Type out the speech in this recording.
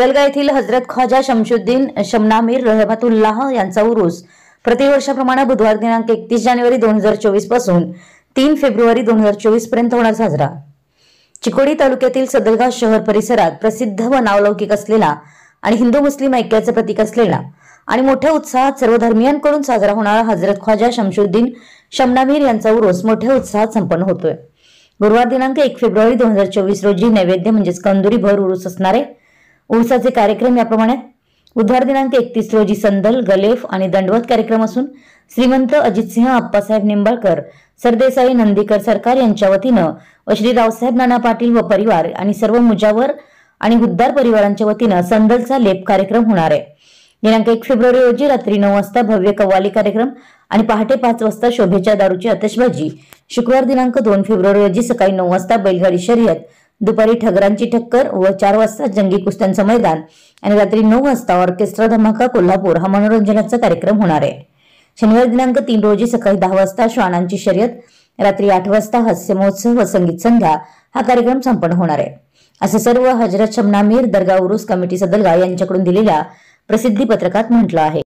सदलगा येथील हजरत ख्वाजा शमशुद्दीन शमनामीर रहमतुल्लाह यांचा उरूस प्रतिवर्षाप्रमाणे बुधवार दिनांक 31 जानेवारी 2024 पासून 3 फेब्रुवारी 2024 पर्यंत होणार साजरा। चिकोडी तालुक्यातील सदलगा शहर परिसरात प्रसिद्ध व नावलौकिक असलेला आणि हिंदू मुस्लिम ऐक्याचे प्रतीक असलेला आणि मोठ्या उत्साहात सर्व धर्मियांकडून साजरा होणारा हजरत ख्वाजा शमशुद्दीन शमनामीर यांचा उरूस मोठ्या उत्साहात संपन्न होतोय। गुरुवार दिनांक 1 फेब्रुवारी 2024 रोजी नैवेद्य म्हणजेच कंदुरी भर उरूस असणारे उरसाचे कार्यक्रम याप्रमाणे बुधवार दिनांक 31 रोजी संदल, गलेफ आणि दंडवत कार्यक्रम असून श्रीमंत अजितसिंह आप्पासाहेब निंबाळकर सरदेसाई नंदीकर सरकार यांच्या वतीनं व श्री रावसाहेब नाना पाटील व परिवार आणि सर्व मुजावर आणि हुद्दार परिवारांच्या वतीनं संदलचा लेप कार्यक्रम होणार आहे। दिनांक 1 फेब्रुवारी रोजी रात्री 9 वाजता भव्य कव्वाली कार्यक्रम आणि पहाटे 5 वाजता शोभेच्या दारूची आतषबाजी। शुक्रवार दिनांक 2 फेब्रुवारी रोजी सकाळी 9 वाजता बैलगाडी शर्यत, दुपारी ठगरांची टक्कर व 4 वाजता जंगी कुस्त्यांचं मैदान आणि रात्री 9 वाजता ऑर्केस्ट्रा धमाका कोल्हापूर हा मनोरंजनाचा कार्यक्रम होणार आहे। शनिवार दिनांक 3 रोजी सकाळी 10 वाजता श्वानांची शर्यत, रात्री 8 वाजता हास्य महोत्सव व संगीत संध्या हा कार्यक्रम संपन्न होणार आहे, असे सर्व हजरत शमनामीर दरगाह उरूस कमिटी सदलगा यांच्याकडून दिलेल्या प्रसिद्धी पत्रकात म्हटलं आहे।